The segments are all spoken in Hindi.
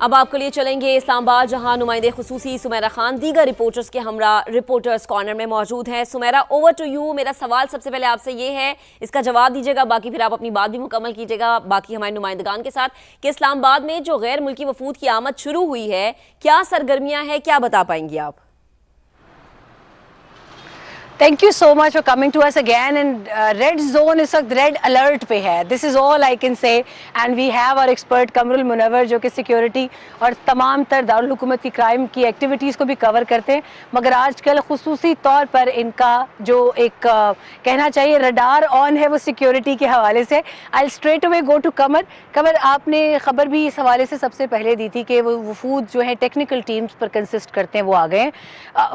अब आपके लिए चलेंगे इस्लामाबाद, जहां नुमाइंदे खुसूसी सुमेरा खान दीगर रिपोर्टर्स के हमरा रिपोर्टर्स कॉर्नर में मौजूद हैं। Sumera, over to you. मेरा सवाल सबसे पहले आपसे ये है, इसका जवाब दीजिएगा, बाकी फिर आप अपनी बात भी मुकम्मल कीजिएगा बाकी हमारे नुमाइंदगान के साथ, कि इस्लामाबाद में जो गैर मुल्की वफूद की आमद शुरू हुई है, क्या सरगर्मियां हैं, क्या बता पाएंगी आप? Thank you so much for coming to us again. And red zone इस वक्त रेड अलर्ट पे है, this is all I can say. And we have our expert Qamarul Munawwar, जो कि सिक्योरिटी और तमाम तर दारुल हुकूमत की क्राइम की एक्टिविटीज़ को भी कवर करते हैं, मगर आजकल खुसूसी तौर पर इनका जो एक कहना चाहिए रडार ऑन है वो सिक्योरिटी के हवाले से। आई स्ट्रेट अवे गो टू कमर। कमर, आपने खबर भी इस हवाले से सबसे पहले दी थी कि वो वफूद जो है टेक्निकल टीम्स पर कंसिस्ट करते हैं, वो आ गए।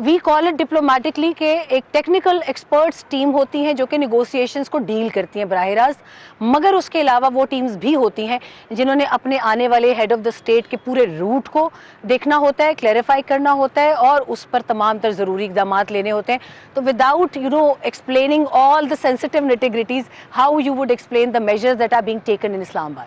वी कॉल इट डिप्लोमेटिकली कि एक टेक्निकल एक्सपर्ट्स टीम होती हैं जो कि निगोशिएशंस को डील करती हैं बराह रास्त, मगर उसके अलावा वो टीम्स भी होती हैं जिन्होंने अपने आने वाले हेड ऑफ द स्टेट के पूरे रूट को देखना होता है, क्लैरिफाई करना होता है और उस पर तमाम तर ज़रूरी इक़दाम लेने होते हैं। तो without explaining all the sensitive nitty gritties, how you would explain the measures that are being taken in Islamabad?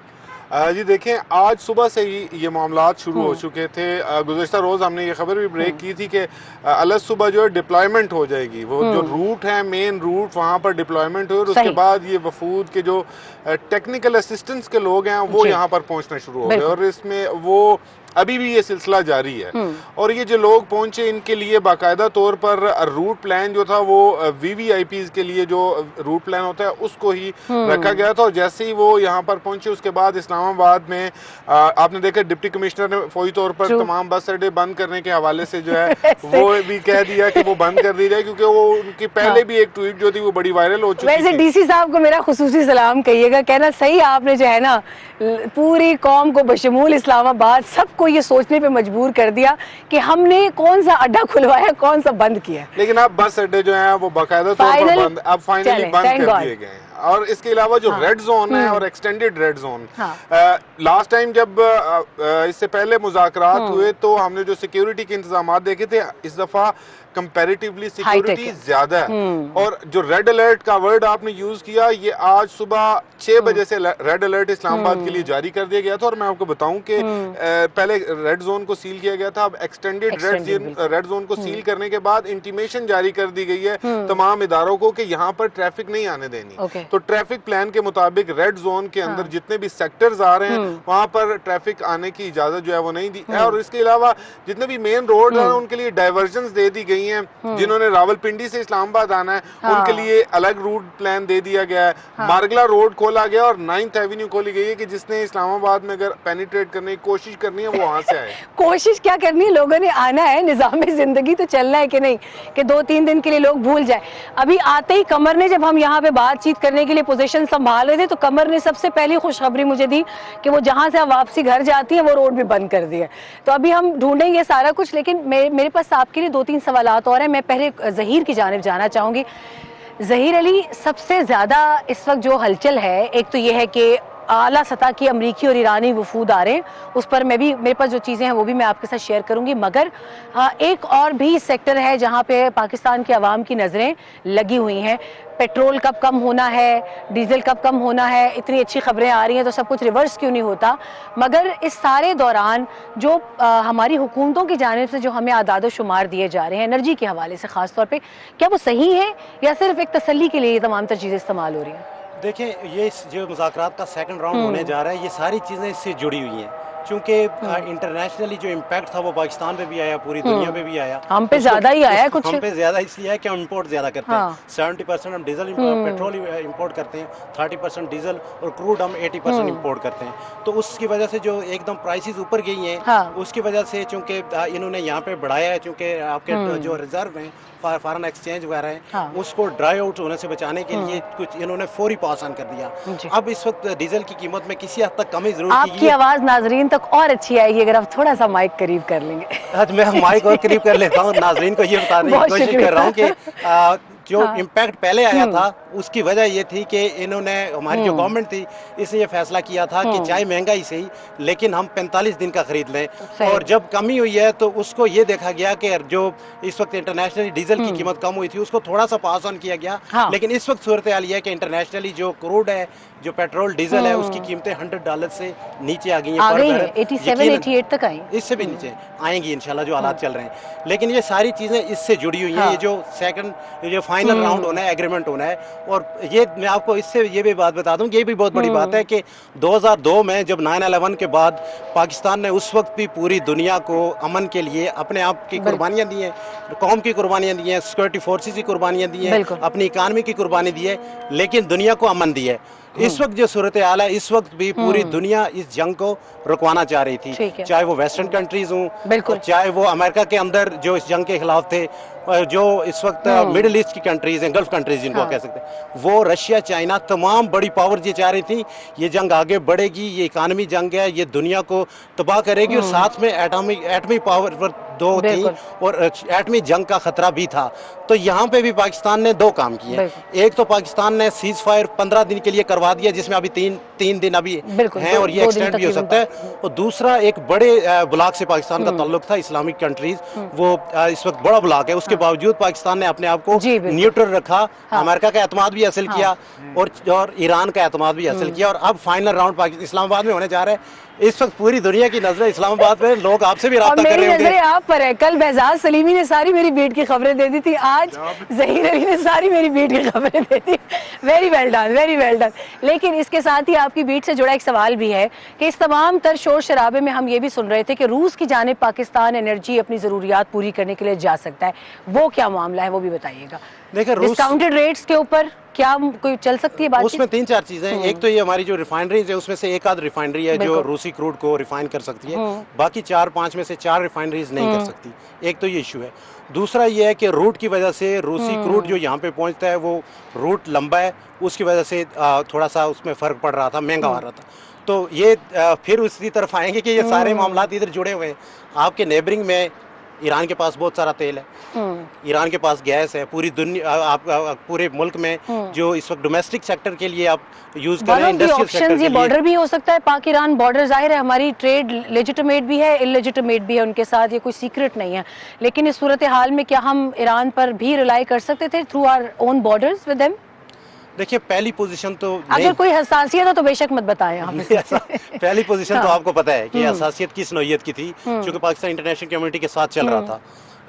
जी देखें, आज सुबह से ही ये मामलात शुरू हो चुके थे। गुज़श्ता रोज़ हमने ये खबर भी ब्रेक की थी कि अलग सुबह जो है डिप्लॉयमेंट हो जाएगी, वो जो रूट है मेन रूट, वहाँ पर डिप्लॉयमेंट हो और उसके बाद ये वफूद के जो टेक्निकल असिस्टेंस के लोग हैं वो यहाँ पर पहुँचना शुरू हो गए और इसमें वो अभी भी ये सिलसिला जारी है। और ये जो लोग पहुंचे इनके लिए बाकायदा तौर पर रूट प्लान जो था वो VVIPs के लिए जो रूट प्लान होता है उसको ही रखा गया था। और जैसे ही वो यहाँ पर पहुंचे उसके बाद इस्लामाबाद में आपने देखा डिप्टी कमिश्नर ने फौरी तौर पर तमाम बस अड्डे बंद करने के हवाले से जो है वो भी कह दिया कि वो बंद कर दी जाए, क्योंकि वो उनकी पहले भी एक ट्वीट जो थी वो बड़ी वायरल हो चुकी थी। वैसे DC साहब को मेरा खुसूसी सलाम कहिएगा, कहना सही आपने जो है ना पूरी कौम को बशमूल इस्लामाबाद सबको ये सोचने पे मजबूर कर दिया कि हमने कौन सा अड्डा खुलवाया, कौन सा बंद किया। लेकिन अब बस अड्डे जो हैं वो बाकायदा तौर पर बंद, अब फाइनली बंद कर दिए गए हैं। और इसके अलावा जो रेड जोन है और extended red zone, last time जब इससे पहले मुज़ाकरात हुए तो हमने जो सिक्योरिटी के इंतजाम देखे थे, इस दफा कंपैरेटिवली सिक्योरिटी ज्यादा है। और जो रेड अलर्ट का वर्ड आपने यूज किया, ये आज सुबह 6 बजे से रेड अलर्ट इस्लामाबाद के लिए जारी कर दिया गया था। और मैं आपको बताऊं कि पहले रेड जोन को सील किया गया था, अब एक्सटेंडेड रेड जोन को सील करने के बाद इंटीमेशन जारी कर दी गई है तमाम इदारों को कि यहाँ पर ट्रैफिक नहीं आने देनी। तो ट्रैफिक प्लान के मुताबिक रेड जोन के अंदर जितने भी सेक्टर्स आ रहे हैं वहां पर ट्रैफिक आने की इजाजत जो है वो नहीं दी है। और इसके अलावा जितने भी मेन रोड है उनके लिए डाइवर्जन दे दी गई हैं। जिन्होंने रावलपिंडी से इस्लामाबाद आना है उनके लिए अलग रूट प्लान दे दिया गया है। मारगला रोड खोला गया और 9th एवेन्यू खोली गई है कि जिसने इस्लामाबाद में अगर पेनिट्रेट करने की कोशिश करनी है वो वहां से आए। कोशिश क्या करनी है, लोगों ने आना है, निजाम जिंदगी तो चलना है कि नहीं, कि 2-3 दिन के लिए लोग भूल जाए। अभी आते ही कमर ने, जब हम यहाँ पे बातचीत करने के लिए पोजीशन संभाल रहे थे, तो कमर ने सबसे पहली खुशखबरी मुझे दी कि वो जहाँ से आप वापसी घर जाती है वो रोड भी बंद कर दिया। तो अभी हम ढूंढेंगे सारा कुछ, लेकिन मेरे पास आपके लिए 2-3 सवालात और हैं। मैं पहले ज़हीर की जानिब जाना चाहूँगी। ज़हीर अली, सबसे ज़्यादा इस वक्त जो हलचल है, एक तो ये है कि आला सतह की अमरीकी और ईरानी वफूद आ रहे हैं, उस पर मेरे पास जो चीज़ें हैं वो भी मैं आपके साथ शेयर करूंगी। मगर एक और भी सेक्टर है जहां पे पाकिस्तान के अवाम की नज़रें लगी हुई हैं। पेट्रोल कब कम होना है, डीजल कब कम होना है, इतनी अच्छी खबरें आ रही हैं तो सब कुछ रिवर्स क्यों नहीं होता। मगर इस सारे दौरान जो हमारी हुकूमतों की जानिब से जो हमें आदाद शुमार दिए जा रहे हैं एनर्जी के हवाले से ख़ास तौर पे, क्या वो सही है या सिर्फ एक तसल्ली के लिए ये तमाम तर चीज़ें इस्तेमाल हो रही हैं? देखिए, ये जो मुज़ाकरात का सेकंड राउंड होने जा रहा है, ये सारी चीज़ें इससे जुड़ी हुई हैं, क्योंकि इंटरनेशनली जो इम्पैक्ट था वो पाकिस्तान पे भी आया, पूरी दुनिया पे भी आया। हम पे ज्यादा ही आया कुछ, हम पे ज्यादा इसलिए है कि हम इंपोर्ट ज्यादा करते हैं। 70% हम डीजल पेट्रोल इंपोर्ट करते हैं, 30% डीजल और क्रूड हम 80% इंपोर्ट करते हैं। तो उसकी वजह से जो एकदम प्राइसेस ऊपर गई हैं, उसकी वजह से चूंकि इन्होंने यहाँ पे बढ़ाया है, चूंकि आपके जो रिजर्व हैं फॉरेन एक्सचेंज वगैरह है उसको ड्राई आउट होने से बचाने के लिए कुछ इन्होंने फौरी पास ऑन कर दिया। अब इस वक्त डीजल की कीमत में किसी हद तक कमी जरूर आपकी आवाज नाजरीन तक और अच्छी आएगी अगर आप थोड़ा सा माइक करीब कर लेंगे। मैं माइक और करीब कर लेता हूँ। नाजरीन को ये बताने की कोशिश कर रहा हूँ कि जो इम्पैक्ट पहले आया था उसकी वजह ये थी कि इन्होंने, हमारी जो गवर्नमेंट थी, इसने ये फैसला किया था कि चाहे महंगा ही सही लेकिन हम 45 दिन का खरीद लें। और जब कमी हुई है तो उसको ये देखा गया कि जो इस वक्त इंटरनेशनली डीजल की कीमत कम हुई थी उसको थोड़ा सा पास ऑन किया गया। लेकिन इस वक्त सूरत हाल ये है कि इंटरनेशनली जो क्रूड है जो पेट्रोल डीजल है उसकी कीमतें $100 से नीचे आ गई हैं। आ गई है, 87 88 तक आई, इससे भी नीचे आएंगी इंशाल्लाह जो हालात चल रहे हैं। लेकिन ये सारी चीज़ें इससे जुड़ी हुई हैं। ये जो सेकंड जो फाइनल राउंड होना है, एग्रीमेंट होना है, और ये मैं आपको इससे ये भी बात बता दूं, ये भी बहुत बड़ी बात है कि 2002 में जब 9/11 के बाद पाकिस्तान ने उस वक्त भी पूरी दुनिया को अमन के लिए अपने आप की कुर्बानियाँ दी हैं, कौम की कुर्बानियाँ दी हैं, सिक्योरिटी फोर्सेस की कुर्बानियाँ दी हैं, अपनी इकानमी की कुर्बानी दी है, लेकिन दुनिया को अमन दी है। इस वक्त जो सूरत हाल है, इस वक्त भी पूरी दुनिया इस जंग को रुकवाना चाह रही थी, चाहे वो वेस्टर्न कंट्रीज हों, चाहे वो अमेरिका के अंदर जो इस जंग के खिलाफ थे, जो इस वक्त मिडिल ईस्ट की कंट्रीज हैं, गल्फ कंट्रीज जिनको कह सकते हैं, वो रशिया, चाइना, तमाम बड़ी पावर ये चाह रही थी ये जंग आगे बढ़ेगी, ये इकानमी जंग है, ये दुनिया को तबाह करेगी, और साथ में एटमी पावर पर दो थी और एटमी जंग का खतरा भी था। तो यहाँ पे भी पाकिस्तान ने दो काम किए। एक तो पाकिस्तान ने सीज फायर 15 दिन के लिए करवा दिया, जिसमें अभी तीन दिन अभी हैं और ये एक्सटेंड भी हो सकता है। और दूसरा एक बड़े ब्लॉक से पाकिस्तान का ताल्लुक था, इस्लामिक कंट्रीज, वो इस वक्त बड़ा ब्लॉक है, उसके बावजूद पाकिस्तान ने अपने आप को न्यूट्रल रखा, अमेरिका का एतमाद भी हासिल किया और ईरान का एतमाद भी हासिल किया, और अब फाइनल राउंड इस्लामाबाद में होने जा रहा है। इस वक्त पूरी दुनिया की नजरें इस्लामाबाद में, लोग आपसे भी राब्ता कर रहे हैं। नजरें आप पर है। कल बेहजाज सलीमी ने सारी मेरी बीट की खबरें दे दी थी, आज ज़हीर अली ने सारी मेरी बीट की खबरें दे दी। Very well done, very well done. लेकिन इसके साथ ही आपकी बीट से जुड़ा एक सवाल भी है कि इस तमाम तर शोर शराबे में हम ये भी सुन रहे थे कि रूस की जानिब पाकिस्तान एनर्जी अपनी ज़रूरियात पूरी करने के लिए जा सकता है, वो क्या मामला है वो भी बताइएगा। देखिए, डिस्काउंटेड रेट्स के ऊपर क्या कोई चल सकती है बात? उसमें 3-4 चीजें हैं। एक तो ये हमारी जो रिफाइनरीज है उसमें से एक आध रिफाइनरी है जो रूसी क्रूड को रिफाइन कर सकती है, बाकी 4-5 में से 4 रिफाइनरीज नहीं कर सकती। एक तो ये इशू है। दूसरा ये है कि रूट की वजह से रूसी क्रूड जो यहाँ पे पहुँचता है वो रूट लंबा है, उसकी वजह से थोड़ा सा उसमें फ़र्क पड़ रहा था, महंगा आ रहा था। तो ये फिर उसी तरफ आएंगे कि ये सारे मामला इधर जुड़े हुए हैं। आपके नेबरिंग में ईरान के पास बहुत सारा तेल है, ईरान के पास गैस है, पूरी दुनिया आप पूरे मुल्क में जो इस वक्त डोमेस्टिक सेक्टर के लिए आप यूज कर रहे हैं, इंडस्ट्रियल सेक्टर के लिए। बॉर्डर भी हो सकता है, पाक ईरान बॉर्डर, जाहिर है हमारी ट्रेड लेजिटिमेट भी है, इलेजिटिमेट भी है उनके साथ, ये कोई सीक्रेट नहीं है। लेकिन इस सूरत हाल में क्या हम ईरान पर भी रिलाई कर सकते थे through our own borders with them? देखिए, पहली पोजीशन तो अगर कोई हसासियत हो तो बेशक मत बताएं हमें। पहली पोजीशन तो आपको पता है कि हसासियत किस नौइयत की थी, क्योंकि पाकिस्तान इंटरनेशनल कम्युनिटी के साथ चल रहा था।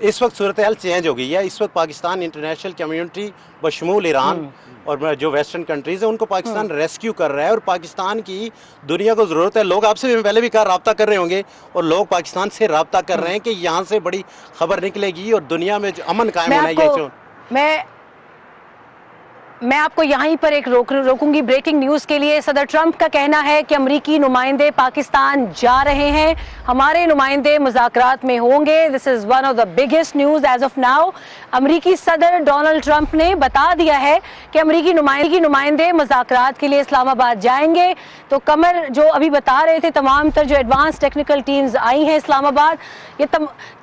इस वक्त सूरत हाल चेंज हो गई है। इस वक्त पाकिस्तान इंटरनेशनल कम्युनिटी बशमूल ईरान और जो वेस्टर्न कंट्रीज है उनको पाकिस्तान रेस्क्यू कर रहा है, और पाकिस्तान की दुनिया को ज़रूरत है। लोग आपसे पहले भी कहा रब्ता कर रहे होंगे, और लोग पाकिस्तान से रब्ता कर रहे हैं कि यहाँ से बड़ी खबर निकलेगी और दुनिया में जो अमन कायम होना है। मैं आपको यहीं पर एक रोकूंगी ब्रेकिंग न्यूज़ के लिए। सदर ट्रंप का कहना है कि अमरीकी नुमाइंदे पाकिस्तान जा रहे हैं, हमारे नुमाइंदे मुज़ाकरात में होंगे। This is one of the biggest news as of now. अमरीकी सदर डोनाल्ड ट्रंप ने बता दिया है कि अमरीकी नुमाइंदे मुज़ाकरात के लिए इस्लामाबाद जाएंगे। तो कमर जो अभी बता रहे थे, तमाम तर जो एडवांस टेक्निकल टीम्स आई हैं इस्लामाबाद, ये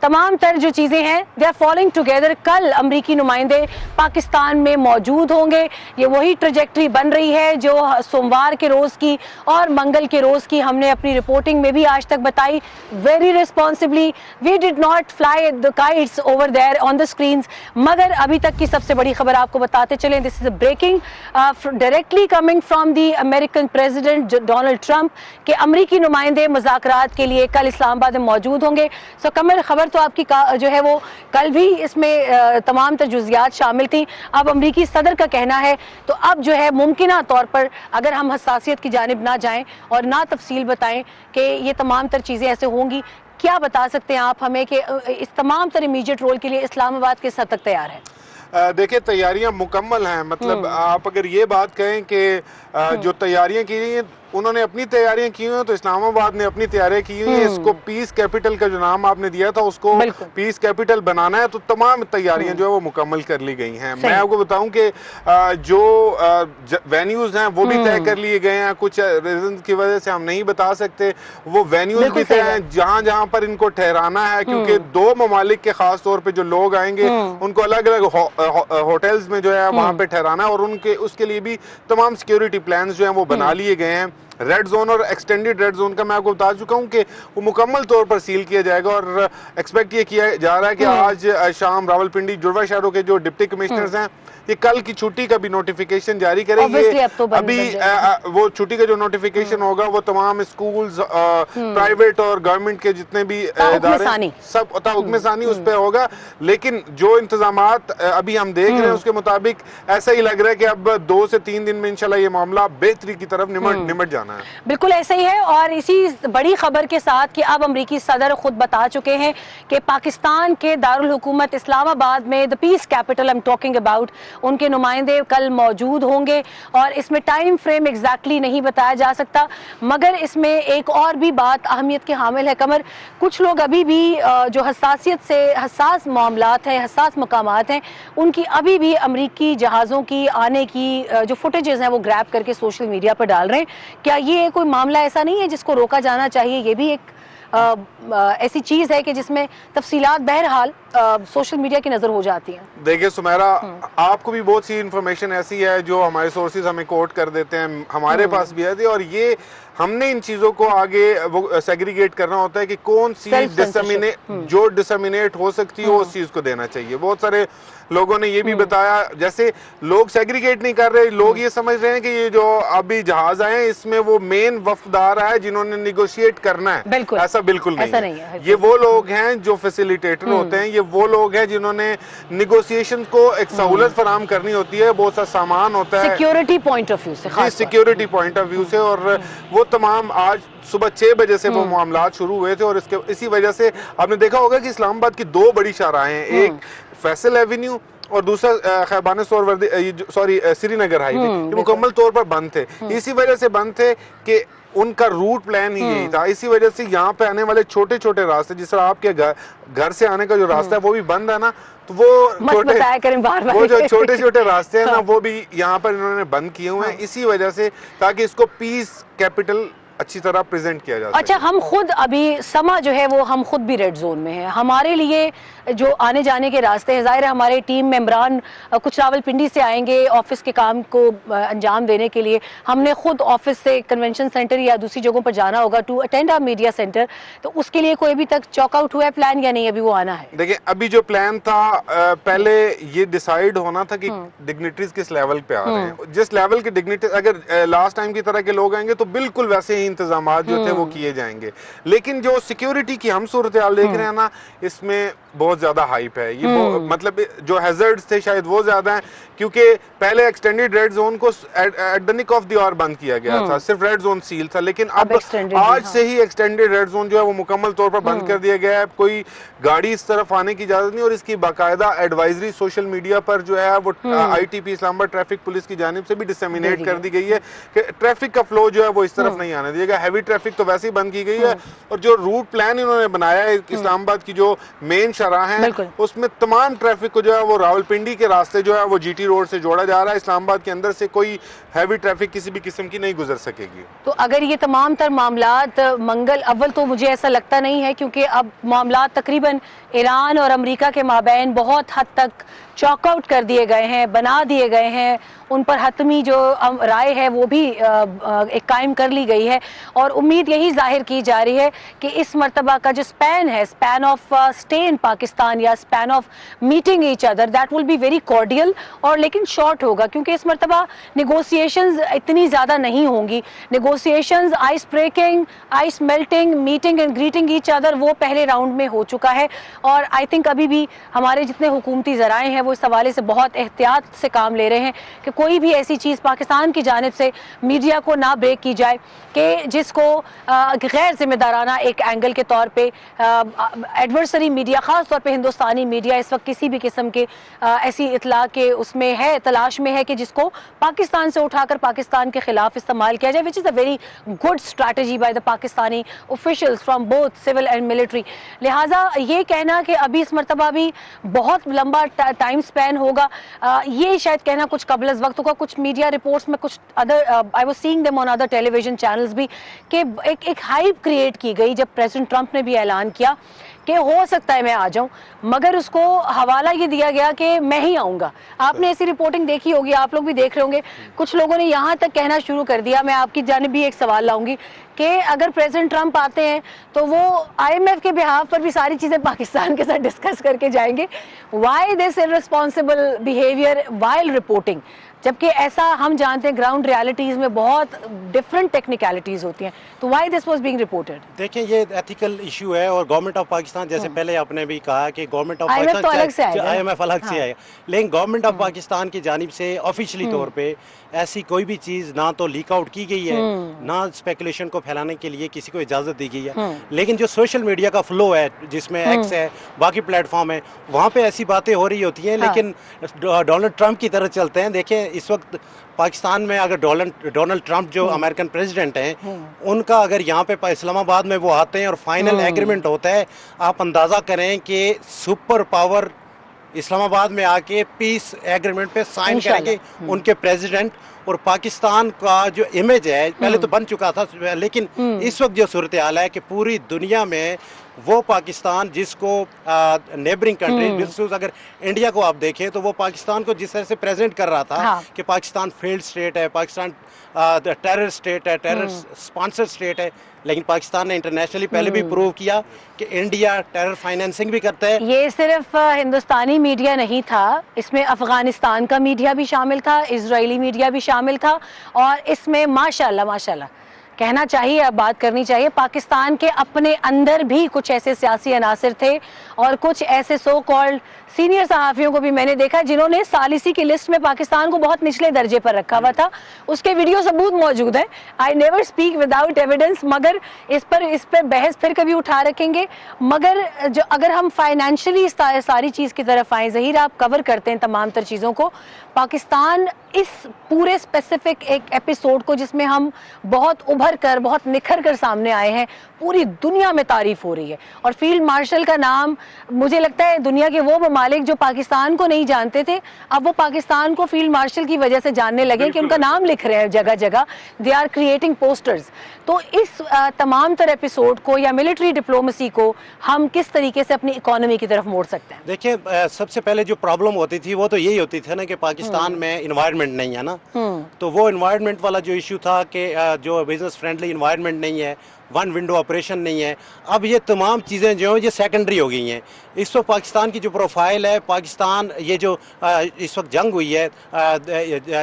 तमाम तर जो चीज़ें हैं दे आर फॉलोइंग टुगेदर। कल अमरीकी नुमाइंदे पाकिस्तान में मौजूद होंगे। ये वही ट्रैजेक्टरी बन रही है जो सोमवार के रोज की और मंगल के रोज की हमने अपनी रिपोर्टिंग में भी आज तक बताई। Very responsibly we did not fly the kites over there on the screens. मगर अभी तक की सबसे बड़ी खबर आपको बताते चलें, this is a breaking directly coming from the American president Donald Trump के अमरीकी नुमाइंदे मुज़ाकरात के लिए कल इस्लामाबाद में मौजूद होंगे। सो कमर, खबर तो आपकी जो है वो कल भी इसमें तमाम तर जुज़ियात शामिल थी। अब अमरीकी सदर का कहना है, तो अब जो है मुमकिना तौर पर अगर हम हसासियत की जानिब ना जाएं और ना तफसील बताएं कि ये तमाम तर चीज़ें ऐसे होंगी, क्या बता सकते हैं आप हमें कि इस तमाम तर इमीडिएट रोल के लिए इस्लामाबाद किस हद तक तैयार है? देखिए, तैयारियां मुकम्मल हैं। मतलब आप अगर ये बात कहें कि जो तैयारियां की गई हैं उन्होंने अपनी तैयारियां की हुई हैं, तो इस्लामाबाद ने अपनी तैयारियां की हुई हैं। इसको पीस कैपिटल का जो नाम आपने दिया था उसको पीस कैपिटल बनाना है, तो तमाम तैयारियां जो है वो मुकम्मल कर ली गई हैं। मैं आपको बताऊं कि जो वेन्यूज हैं वो भी तय कर लिए गए हैं। कुछ रीजन की वजह से हम नहीं बता सकते, वो वेन्यूज भी तय हैं जहां जहां पर इनको ठहराना है, क्योंकि 2 ममालिक के खास तौर पर जो लोग आएंगे उनको अलग अलग होटल्स में जो है वहां पे ठहराना है, और उनके उसके लिए भी तमाम सिक्योरिटी प्लान्स जो है वो बना लिए गए हैं। रेड जोन और एक्सटेंडेड रेड जोन का मैं आपको बता चुका हूँ कि वो मुकम्मल तौर पर सील किया जाएगा और एक्सपेक्ट ये किया जा रहा है कि आज शाम रावलपिंडी जुड़वा शहरों के जो डिप्टी कमिश्नर्स हैं ये कल की छुट्टी का भी नोटिफिकेशन जारी करेंगे। अभी वो छुट्टी का जो नोटिफिकेशन होगा वो तमाम स्कूल्स, प्राइवेट और गवर्नमेंट के जितने भी इदारे सब हुक्म सानी उस पर होगा। लेकिन जो इंतजामात अभी हम देख रहे हैं उसके मुताबिक ऐसा ही लग रहा है कि अब 2 से 3 दिन में इंशाल्लाह ये मामला बेहतरी की तरफ निमट जाना है। बिल्कुल ऐसा ही है। और इसी बड़ी खबर के साथ कि अब अमरीकी सदर खुद बता चुके हैं कि पाकिस्तान के दारुल हुकूमत इस्लामाबाद में, the piece capital I am talking about, उनके नुमाइंदे कल मौजूद होंगे और इसमें टाइम फ्रेम एग्जैक्टली नहीं बताया जा सकता। मगर इसमें एक और भी बात अहमियत के हामिल है कमर, कुछ लोग अभी भी जो हसासियत से हसास मामलात हैं, हसास मकामात हैं, उनकी अभी भी अमरीकी जहाज़ों की आने की जो फुटेजेस हैं वो ग्रैब करके सोशल मीडिया पर डाल रहे हैं। क्या ये कोई मामला ऐसा नहीं है जिसको रोका जाना चाहिए? ये भी एक ऐसी चीज है कि जिसमें तफसीलात बहरहाल सोशल मीडिया की नजर हो जाती है। देखिए सुमेरा, आपको भी बहुत सी इंफॉर्मेशन ऐसी है जो हमारे सोर्सेज हमें कोट कर देते हैं, हमारे पास भी आती है और ये हमने इन चीजों को आगे वो सेग्रीगेट करना होता है कि कौन सी जो डिसमिनेट हो सकती है उस चीज को देना चाहिए। बहुत सारे लोगों ने ये भी बताया, जैसे लोग सेग्रीगेट नहीं कर रहे, लोग ये समझ रहे हैं कि ये जो अभी जहाज आए इसमें वो मेन वफदार है जिन्होंने निगोशिएट करना है। ऐसा बिल्कुल नहीं है। ये वो लोग हैं जो फैसिलिटेटर होते हैं, ये वो लोग हैं जिन्होंने निगोशिएशन को एक सहूलत फराहम करनी होती है, बहुत सा सामान होता है सिक्योरिटी पॉइंट ऑफ व्यू से, सिक्योरिटी पॉइंट ऑफ व्यू से। और वो तमाम आज सुबह 6 बजे से वो मामला शुरू हुए थे और इसी वजह से आपने देखा होगा कि इस्लामाबाद की 2 बड़ी शाहराहें हैं, एक फैसल एवेन्यू और दूसरा खैबान श्रीनगर हाईवे, ये मुकम्मल तौर पर बंद थे। इसी वजह से बंद थे कि उनका रूट प्लान ही यही था। इसी वजह से यहाँ पे आने वाले छोटे छोटे रास्ते, जिस तरह आपके घर से आने का जो रास्ता है वो भी बंद है ना, तो वो जो छोटे छोटे रास्ते हैं ना वो भी यहाँ पर इन्होंने बंद किए हुए हैं, इसी वजह से ताकि इसको पीस कैपिटल अच्छी तरह प्रेजेंट किया जा सके। अच्छा, हम खुद अभी समा जो है वो हम खुद भी रेड जोन में है। हमारे लिए जो आने जाने के रास्ते हैं, जाहिर है हमारे टीम मेंबरान कुछ रावलपिंडी से आएंगे ऑफिस के काम को अंजाम देने के लिए, हमने खुद ऑफिस से कन्वेंशन सेंटर या दूसरी जगहों पर जाना होगा to attend our media centre, तो उसके लिए कोई अभी तक चॉकआउट हुआ है प्लान या नहीं? अभी वो आना है। देखिए, अभी जो प्लान था पहले ये डिसाइड होना था कि डिग्निटरीज किस लेवल पे आ रहे हैं। जिस लेवल के डिग्निटरी अगर लास्ट टाइम की तरह के लोग आएंगे तो बिल्कुल वैसे ही इंतजाम जो थे वो किए जाएंगे। लेकिन जो सिक्योरिटी की हम सूरत हाल देख रहे हैं ना, इसमें बहुत ज्यादा हाइप है। ये मतलब जो हैजर्ड्स थे शायद वो ज्यादा हैं, क्योंकि पहले एक्सटेंडेड रेड जोन को at the nick of the hour बंद किया गया था, सिर्फ रेड जोन सील था। लेकिन अब आज से ही एक्सटेंडेड रेड जोन जो है वो मुकम्मल तौर पर बंद कर दिया गया है। कोई गाड़ी इस तरफ आने की इजाजत नहीं और इसकी बाकायदा एडवाइजरी सोशल मीडिया पर जो है वो ITP इस्लामाबाद ट्रैफिक पुलिस की जानिब से भी डिसेमिनेट कर दी गई है कि ट्रैफिक का फ्लो जो है वो इस तरफ नहीं आने दिएगा। हैवी ट्रैफिक तो वैसे ही बंद की गई है और जो रूट प्लान इन्होंने बनाया है इस्लामाबाद की जो मेन शराह है उसमें तमाम ट्रैफिक को जो है वो रावलपिंडी के रास्ते जो है वो GT रोड से जोड़ा जा रहा है। इस्लामाबाद के अंदर से कोई हैवी ट्रैफिक किसी भी किस्म की नहीं गुजर सकेगी। तो अगर ये तमाम तर मामलात मंगल अव्वल, तो मुझे ऐसा लगता नहीं है, क्योंकि अब मामलात तकरीबन ईरान और अमेरिका के माबैन बहुत हद तक चॉकआउट कर दिए गए हैं, बना दिए गए हैं, उन पर हतमी जो राय है वो भी एक कायम कर ली गई है। और उम्मीद यही जाहिर की जा रही है कि इस मरतबा का जो स्पैन है, span of stay in Pakistan या span of meeting each other, that will be very cordial और लेकिन शॉर्ट होगा, क्योंकि इस मरतबा निगोसिएशंस इतनी ज़्यादा नहीं होंगी। Negotiations, ice breaking, ice melting, meeting and greeting each other वो पहले राउंड में हो चुका है। और आई थिंक अभी भी हमारे जितने हुकूमती ज़राए हैं वो इस हवाले से बहुत एहतियात से काम ले रहे हैं कि कोई भी ऐसी चीज़ पाकिस्तान की जानिब से मीडिया को ना ब्रेक की जाए कि जिसको गैर जिम्मेदाराना एक एंगल के तौर पे एडवर्सरी मीडिया, ख़ास तौर पे हिंदुस्तानी मीडिया इस वक्त किसी भी किस्म के ऐसी इतला के उसमें है, तलाश में है कि जिसको पाकिस्तान से उठाकर पाकिस्तान के खिलाफ इस्तेमाल किया जाए, which is a very good strategy by the Pakistani officials from both civil and military. लिहाजा ये कहना कि अभी इस मरतबा भी बहुत लंबा टाइम स्पैन होगा, ये शायद कहना कुछ कबल वक्त होगा। कुछ मीडिया रिपोर्ट्स में कुछ other I was seeing them on other television channels भी कि एक हाइप क्रिएट की गई जब प्रेसिडेंट ट्रंप ने भी ऐलान किया कि हो सकता है मैं आ जाऊं, मगर उसको हवाला ये दिया गया कि मैं ही आऊंगा। आपने ऐसी रिपोर्टिंग देखी होगी, आप लोग भी देख रहे होंगे, कुछ लोगों ने यहाँ तक कहना शुरू कर दिया, मैं आपकी जानिब भी एक सवाल लाऊंगी कि अगर प्रेसिडेंट ट्रंप आते हैं तो वो IMF के बिहाफ पर भी सारी चीज़ें पाकिस्तान के साथ डिस्कस करके जाएंगे। Why this irresponsible behaviour while reporting, जबकि ऐसा हम जानते हैं ग्राउंड रियलिटीज में बहुत डिफरेंट टेक्निकलिटीज होती हैं, तो why this was being reported? देखिए ये एथिकल इशू है, और गवर्नमेंट ऑफ पाकिस्तान, जैसे पहले आपने भी कहा कि गवर्नमेंट ऑफ IMF तो अलग से पाकिस्तान, आएगा। IMF अलग से आएगा, लेकिन गवर्नमेंट ऑफ पाकिस्तान की जानिब से ऑफिशियली तौर पे ऐसी कोई भी चीज ना तो लीक आउट की गई है, ना स्पेकुलेशन को फैलाने के लिए किसी को इजाजत दी गई है। लेकिन जो सोशल मीडिया का फ्लो है, जिसमें एक्स है, बाकी प्लेटफॉर्म है, वहाँ पे ऐसी बातें हो रही होती हैं, लेकिन डोनाल्ड ट्रंप की तरह चलते हैं। देखिए इस वक्त पाकिस्तान में अगर डोनाल्ड ट्रंप जो अमेरिकन प्रेसिडेंट हैं, उनका अगर यहाँ पे इस्लामाबाद में वो आते हैं और फाइनल एग्रीमेंट होता है, आप अंदाज़ा करें कि सुपर पावर इस्लामाबाद में आके पीस एग्रीमेंट पे साइन करेंगे उनके प्रेसिडेंट। और पाकिस्तान का जो इमेज है पहले तो बन चुका था, लेकिन इस वक्त जो सूरत हाल है कि पूरी दुनिया में वो पाकिस्तान जिसको नेबरिंग कंट्रीज, अगर इंडिया को आप देखें तो वो पाकिस्तान को जिस तरह से प्रेजेंट कर रहा था कि पाकिस्तान फेल्ड स्टेट है, पाकिस्तान टेरर स्टेट है, टेरर स्पॉन्सर स्टेट है, लेकिन पाकिस्तान ने इंटरनेशनली पहले भी प्रूव किया कि इंडिया टेरर फाइनेंसिंग भी करता है। ये सिर्फ हिंदुस्तानी मीडिया नहीं था, इसमें अफगानिस्तान का मीडिया भी शामिल था, इजरायली मीडिया भी शामिल था, और इसमें माशाल्लाह माशाल्लाह कहना चाहिए, अब बात करनी चाहिए, पाकिस्तान के अपने अंदर भी कुछ ऐसे सियासी अनासिर थे और कुछ ऐसे सो कॉल्ड सीनियर सहाफ़ियों को भी मैंने देखा जिन्होंने सालिसी की लिस्ट में पाकिस्तान को बहुत निचले दर्जे पर रखा हुआ था। उसके वीडियो सबूत मौजूद है। I never speak without evidence, मगर इस पर बहस फिर कभी उठा रखेंगे। मगर जो अगर हम फाइनेंशियली सारी चीज़ की तरफ आए, ज़हीर आप कवर करते हैं तमाम तर चीज़ों को, पाकिस्तान इस पूरे स्पेसिफिक एक एपिसोड को जिसमें हम बहुत उभर कर, बहुत निखर कर सामने आए हैं, पूरी दुनिया में तारीफ हो रही है। और फील्ड मार्शल का नाम, मुझे लगता है दुनिया के वो ममालिक जो पाकिस्तान को नहीं जानते थे, अब वो पाकिस्तान को फील्ड मार्शल की वजह से जानने लगे कि उनका नाम लिख रहे हैं जगह जगह, दे आर क्रिएटिंग पोस्टर्स। तो इस तमाम तर एपिसोड को या मिलिट्री डिप्लोमेसी को हम किस तरीके से अपनी इकोनॉमी की तरफ मोड़ सकते हैं? देखिए सबसे पहले जो प्रॉब्लम होती थी वो तो यही होती थी ना कि पाकिस्तान में इन्वायरमेंट नहीं है ना, तो वो इन्वायरमेंट वाला जो इशू था कि जो बिजनेस फ्रेंडली इन्वायरमेंट नहीं है, वन विंडो ऑपरेशन नहीं है, अब ये तमाम चीज़ें जो हैं ये सेकेंडरी हो गई हैं। इस वक्त पाकिस्तान की जो प्रोफाइल है, पाकिस्तान ये जो इस वक्त जंग हुई है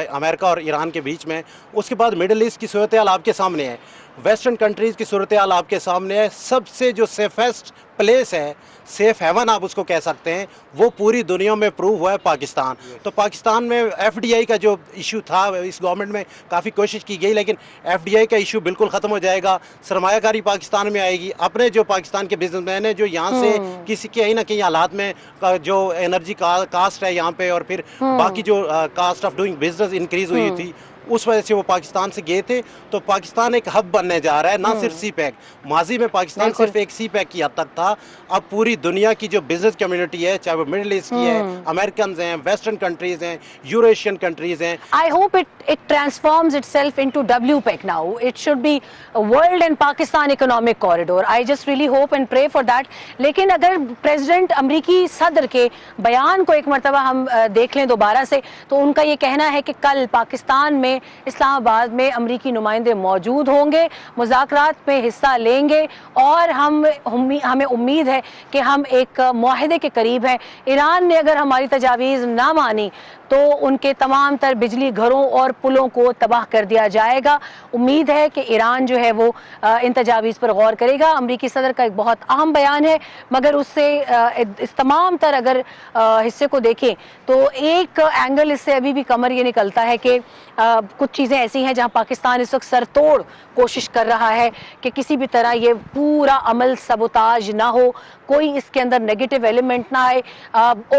अमेरिका और ईरान के बीच में, उसके बाद मिडिल ईस्ट की सूरत हाल आपके सामने है, वेस्टर्न कंट्रीज़ की सूरत हाल आपके सामने है। सबसे जो सेफेस्ट प्लेस है, सेफ हेवन आप उसको कह सकते हैं, वो पूरी दुनिया में प्रूव हुआ है पाकिस्तान। तो पाकिस्तान में FDI का जो इशू था, इस गवर्नमेंट में काफ़ी कोशिश की गई, लेकिन FDI का इशू बिल्कुल ख़त्म हो जाएगा, सरमायाकारी पाकिस्तान में आएगी। अपने जो पाकिस्तान के बिजनेसमैन हैं जो यहाँ से किसी के कहीं ना कहीं हालात में जो एनर्जी कास्ट है यहाँ पे, और फिर बाकी जो cost of doing business increase हुई थी, उस वजह से वो पाकिस्तान से गए थे। तो पाकिस्तान एक हब बनने जा रहा है, ना सिर्फ सी पैक। माजी में पाकिस्तान सिर्फ एक सी पैक की हद तक था, अब पूरी दुनिया की जो बिजनेस कम्युनिटी है, चाहे वो मिडिल ईस्ट की है, अमेरिकन हैं, वेस्टर्न कंट्रीज हैं, यूरेशियन कंट्रीज हैं। I hope it transforms itself into WPEC now. It should be a world and Pakistan economic corridor. I just really hope and pray for that. लेकिन अगर प्रेसिडेंट अमरीकी सदर के बयान को एक मरतबा हम देख लें दोबारा से, तो उनका ये कहना है कि कल पाकिस्तान में, इस्लामाबाद में अमरीकी नुमाइंदे मौजूद होंगे, मुज़ाकरात में हिस्सा लेंगे, और हमें उम्मीद है कि हम एक मुआहदे के करीब हैं। ईरान ने अगर हमारी तजावीज़ ना मानी तो उनके तमाम तर बिजली घरों और पुलों को तबाह कर दिया जाएगा। उम्मीद है कि ईरान जो है वो इन तजावीज़ पर गौर करेगा। अमरीकी सदर का एक बहुत अहम बयान है, मगर उससे इस तमाम तर अगर हिस्से को देखें तो एक एंगल इससे अभी भी कमर ये निकलता है कि कुछ चीज़ें ऐसी हैं जहां पाकिस्तान इस वक्त सरतोड़ कोशिश कर रहा है कि किसी भी तरह ये पूरा अमल सबोताज ना हो, कोई इसके अंदर नेगेटिव एलिमेंट ना आए।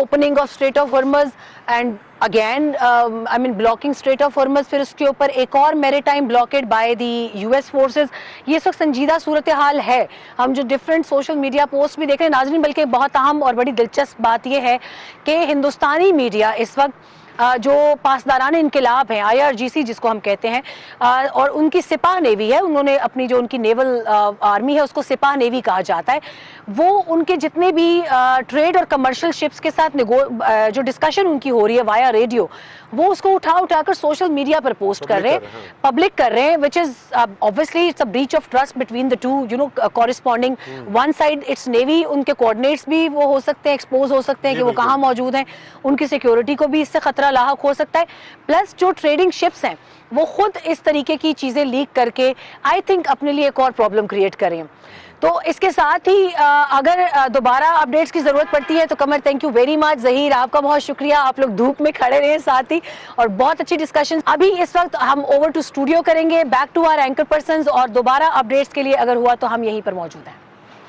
Opening of strait of Hormuz and again I mean blocking strait of Hormuz, फिर उसके ऊपर एक और maritime blockade by the US forces. ये इस वक्त संजीदा सूरत हाल है। हम जो डिफरेंट सोशल मीडिया पोस्ट भी देख रहे हैं नाज़रीन, बल्कि बहुत अहम और बड़ी दिलचस्प बात यह है कि हिंदुस्तानी मीडिया इस वक्त जो पासदारान इनकलाब हैं, IRGC जिसको हम कहते हैं, और उनकी सिपाह नेवी है, उन्होंने अपनी जो उनकी नेवल आर्मी है उसको सिपाह नेवी कहा जाता है, वो उनके जितने भी ट्रेड और कमर्शियल शिप्स के साथ जो डिस्कशन उनकी हो रही है वाया रेडियो, वो उसको उठाकर सोशल मीडिया पर पोस्ट कर रहे हैं, पब्लिक कर रहे हैं, which is obviously it's a breach of trust between the two, you know, corresponding one side it's navy, उनके कोऑर्डिनेट्स भी वो हो सकते हैं, एक्सपोज हो सकते हैं कि वो कहाँ मौजूद हैं, उनकी सिक्योरिटी को भी इससे खतरा लाहक हो सकता है, प्लस जो ट्रेडिंग शिप्स हैं वो खुद इस तरीके की चीजें लीक करके आई थिंक अपने लिए एक और प्रॉब्लम क्रिएट करें। तो इसके साथ ही अगर दोबारा अपडेट्स की जरूरत पड़ती है तो Qamar, thank you very much. Zaheer, आपका बहुत शुक्रिया, आप लोग धूप में खड़े रहे साथ ही, और बहुत अच्छी डिस्कशन। अभी इस वक्त हम ओवर टू स्टूडियो करेंगे, back to our anchor persons, और दोबारा अपडेट्स के लिए अगर हुआ तो हम यहीं पर मौजूद हैं।